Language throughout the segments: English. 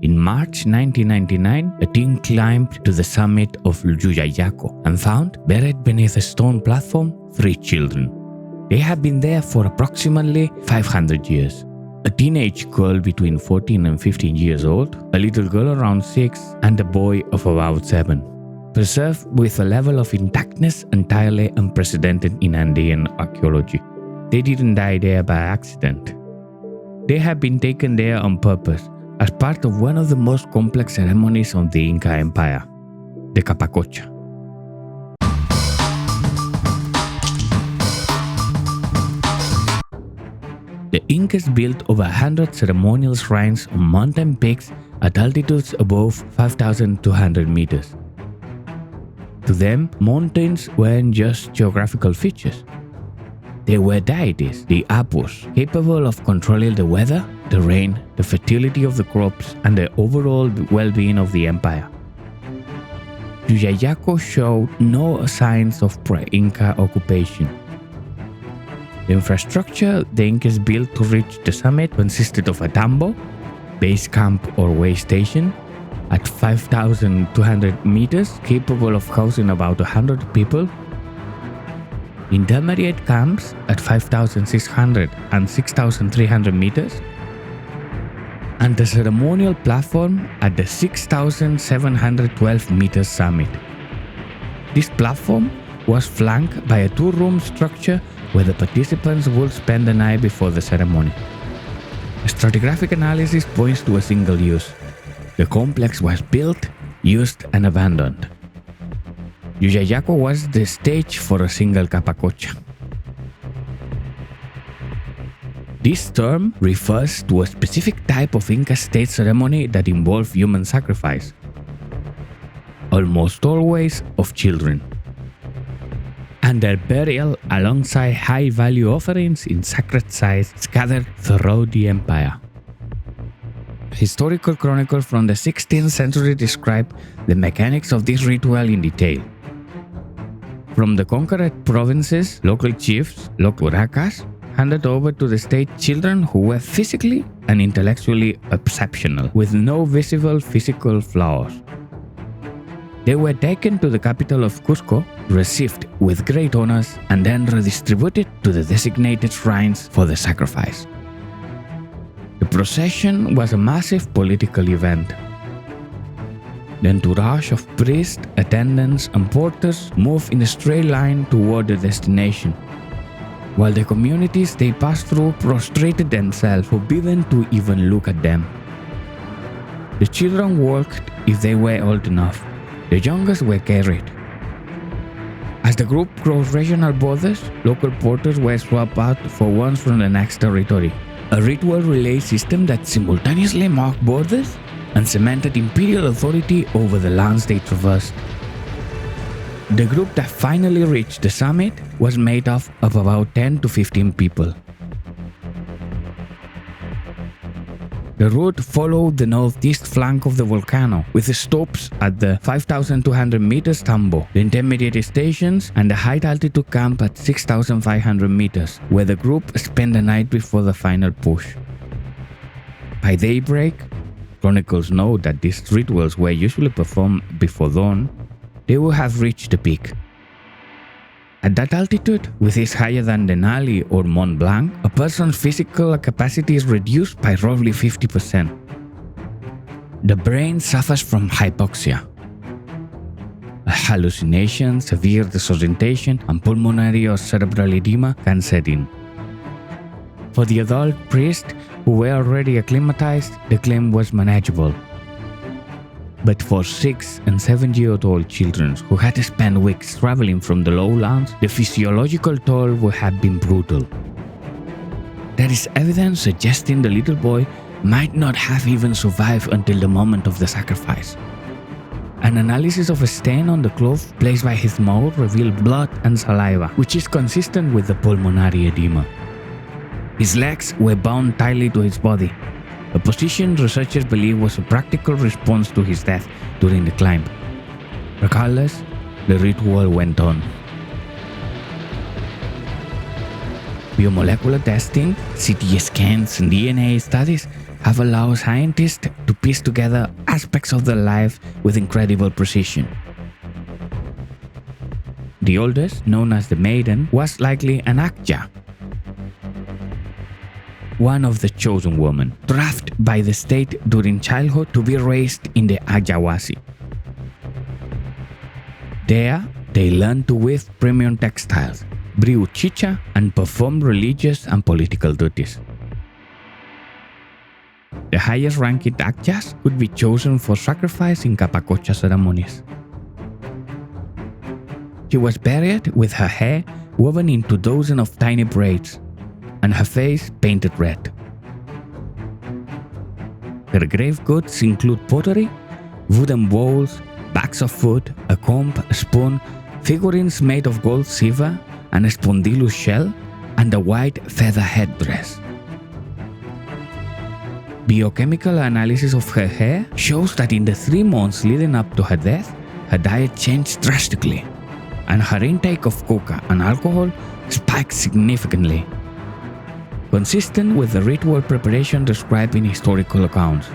In March 1999, a team climbed to the summit of Llullaillaco and found, buried beneath a stone platform, 3 children. They had been there for approximately 500 years. A teenage girl between 14 and 15 years old, a little girl around 6, and a boy of about 7. Preserved with a level of intactness entirely unprecedented in Andean archaeology. They didn't die there by accident. They had been taken there on purpose, as part of one of the most complex ceremonies of the Inca Empire, the Capacocha. The Incas built over 100 ceremonial shrines on mountain peaks at altitudes above 5,200 meters. To them, mountains weren't just geographical features. They were deities, the apus, capable of controlling the weather, the rain, the fertility of the crops, and the overall well-being of the empire. Llullaillaco showed no signs of pre-Inca occupation. The infrastructure the Incas built to reach the summit consisted of a tambo, base camp or way station, at 5,200 meters, capable of housing about 100 people, intermediate camps at 5,600 and 6,300 meters, and the ceremonial platform at the 6,712 meters summit. This platform was flanked by a 2-room structure where the participants would spend the night before the ceremony. A stratigraphic analysis points to a single use. The complex was built, used, and abandoned. Llullaillaco was the stage for a single Capacocha. This term refers to a specific type of Inca state ceremony that involved human sacrifice, almost always of children, and their burial alongside high-value offerings in sacred sites scattered throughout the empire. Historical chronicles from the 16th century describe the mechanics of this ritual in detail. From the conquered provinces, local chiefs, local uracas, handed over to the state children who were physically and intellectually exceptional, with no visible physical flaws. They were taken to the capital of Cusco, received with great honors, and then redistributed to the designated shrines for the sacrifice. The procession was a massive political event. The entourage of priests, attendants, and porters moved in a straight line toward the destination, while the communities they passed through prostrated themselves, forbidden to even look at them. The children walked if they were old enough. The youngest were carried. As the group crossed regional borders, local porters were swapped out for ones from the next territory. A ritual relay system that simultaneously marked borders and cemented imperial authority over the lands they traversed. The group that finally reached the summit was made up of about 10 to 15 people. The route followed the northeast flank of the volcano, with stops at the 5,200 meters tambo, the intermediate stations, and the high-altitude camp at 6,500 meters, where the group spent the night before the final push. By daybreak, chronicles note that these rituals were usually performed before dawn, they would have reached the peak. At that altitude, which is higher than Denali or Mont Blanc, a person's physical capacity is reduced by roughly 50%. The brain suffers from hypoxia. A hallucination, severe disorientation, and pulmonary or cerebral edema can set in. For the adult priests who were already acclimatized, the claim was manageable. But for 6- and 7-year-old children who had spent weeks traveling from the lowlands, the physiological toll would have been brutal. There is evidence suggesting the little boy might not have even survived until the moment of the sacrifice. An analysis of a stain on the cloth placed by his mouth revealed blood and saliva, which is consistent with the pulmonary edema. His legs were bound tightly to his body, a position researchers believe was a practical response to his death during the climb. Regardless, the ritual went on. Biomolecular testing, CT scans, and DNA studies have allowed scientists to piece together aspects of their life with incredible precision. The oldest, known as the Maiden, was likely an Akja, one of the chosen women, drafted by the state during childhood to be raised in the Ajawasi. There, they learned to weave premium textiles, brew chicha, and perform religious and political duties. The highest ranking Akjas could be chosen for sacrifice in Capacocha ceremonies. She was buried with her hair woven into dozens of tiny braids and her face painted red. Her grave goods include pottery, wooden bowls, bags of food, a comb, a spoon, figurines made of gold, silver, and a spondylus shell, and a white feather headdress. Biochemical analysis of her hair shows that in the 3 months leading up to her death, her diet changed drastically, and her intake of coca and alcohol spiked significantly, consistent with the ritual preparation described in historical accounts.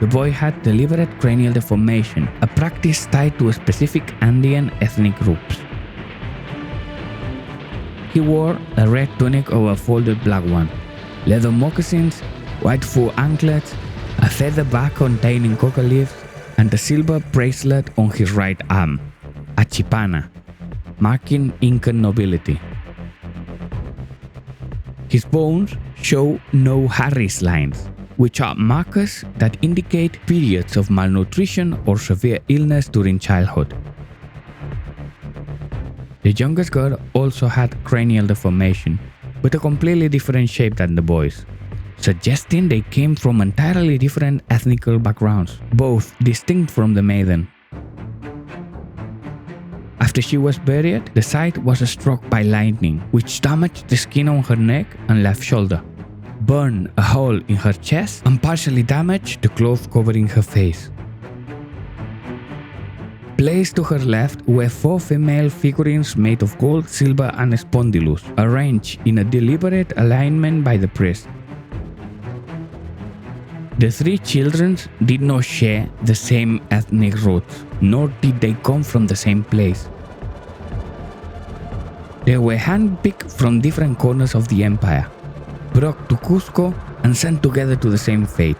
The boy had deliberate cranial deformation, a practice tied to specific Andean ethnic groups. He wore a red tunic over a folded black one, leather moccasins, white fur anklets, a feather bag containing coca leaves, and a silver bracelet on his right arm, a chipana, marking Incan nobility. His bones show no Harris lines, which are markers that indicate periods of malnutrition or severe illness during childhood. The youngest girl also had cranial deformation, but a completely different shape than the boys, suggesting they came from entirely different ethnical backgrounds, both distinct from the maiden. After she was buried, the site was struck by lightning, which damaged the skin on her neck and left shoulder, burned a hole in her chest, and partially damaged the cloth covering her face. Placed to her left were 4 female figurines made of gold, silver, and spondylus, arranged in a deliberate alignment by the priest. The 3 children did not share the same ethnic roots, nor did they come from the same place. They were handpicked from different corners of the empire, brought to Cusco, and sent together to the same fate.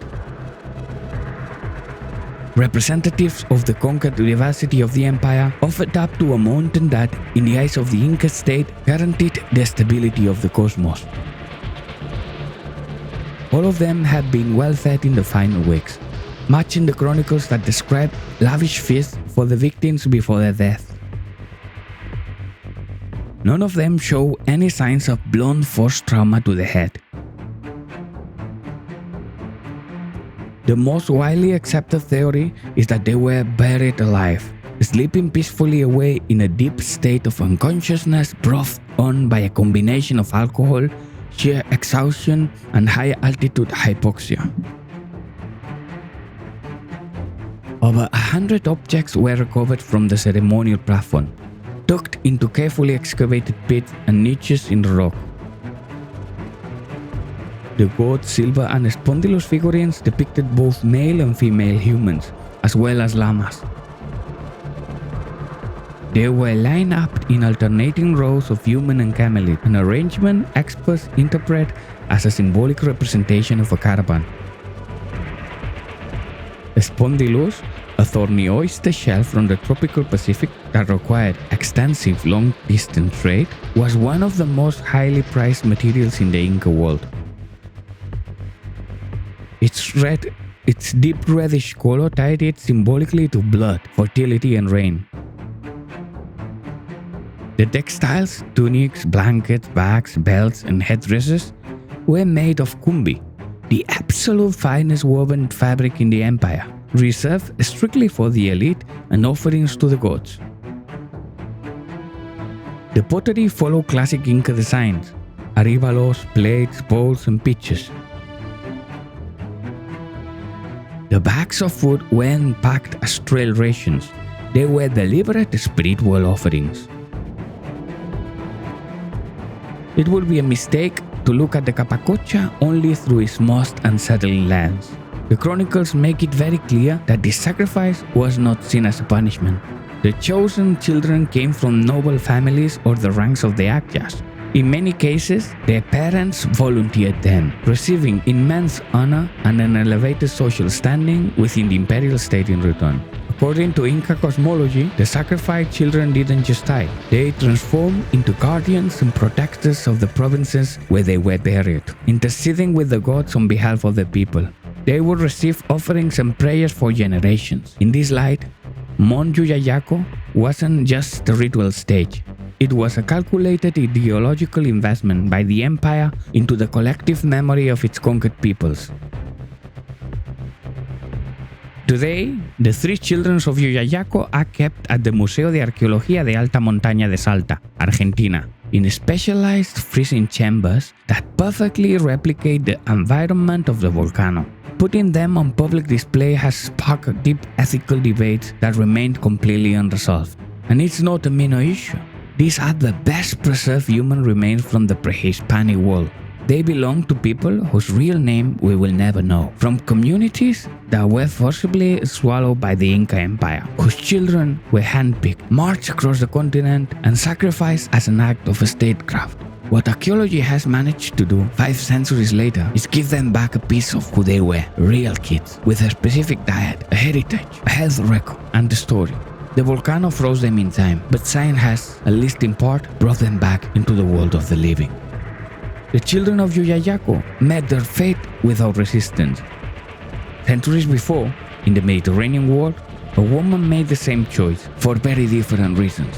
Representatives of the conquered diversity of the empire offered up to a mountain that, in the eyes of the Inca state, guaranteed the stability of the cosmos. All of them had been well fed in the final weeks, matching the chronicles that describe lavish feasts for the victims before their death. None of them show any signs of blunt force trauma to the head. The most widely accepted theory is that they were buried alive, sleeping peacefully away in a deep state of unconsciousness brought on by a combination of alcohol, sheer exhaustion, and high-altitude hypoxia. Over 100 objects were recovered from the ceremonial platform, tucked into carefully excavated pits and niches in the rock. The gold, silver, and spondylus figurines depicted both male and female humans, as well as llamas. They were lined up in alternating rows of human and camelid, an arrangement experts interpret as a symbolic representation of a caravan. Spondylus, a thorny oyster shell from the tropical Pacific that required extensive long-distance trade, was one of the most highly prized materials in the Inca world. Its deep reddish color tied it symbolically to blood, fertility, and rain. The textiles, tunics, blankets, bags, belts, and headdresses were made of kumbi, the absolute finest woven fabric in the empire, reserved strictly for the elite and offerings to the gods. The pottery followed classic Inca designs: arribalos, plates, bowls, and pitchers. The bags of food weren't packed as trail rations. They were deliberate spiritual offerings. It would be a mistake to look at the Capacocha only through its most unsettling lens. The chronicles make it very clear that this sacrifice was not seen as a punishment. The chosen children came from noble families or the ranks of the Akyas. In many cases, their parents volunteered them, receiving immense honor and an elevated social standing within the imperial state in return. According to Inca cosmology, the sacrificed children didn't just die. They transformed into guardians and protectors of the provinces where they were buried, interceding with the gods on behalf of the people. They would receive offerings and prayers for generations. In this light, Mount Llullaillaco wasn't just a ritual stage. It was a calculated ideological investment by the empire into the collective memory of its conquered peoples. Today, the Three Children of Llullaillaco are kept at the Museo de Arqueología de Alta Montaña de Salta, Argentina, in specialized freezing chambers that perfectly replicate the environment of the volcano. Putting them on public display has sparked deep ethical debates that remain completely unresolved. And it's not a minor issue. These are the best preserved human remains from the pre-Hispanic world. They belong to people whose real name we will never know, from communities that were forcibly swallowed by the Inca Empire, whose children were handpicked, marched across the continent, and sacrificed as an act of statecraft. What archaeology has managed to do 5 centuries later is give them back a piece of who they were, real kids, with a specific diet, a heritage, a health record, and a story. The volcano froze them in time, but science has, at least in part, brought them back into the world of the living. The children of Llullaillaco met their fate without resistance. Centuries before, in the Mediterranean world, a woman made the same choice for very different reasons.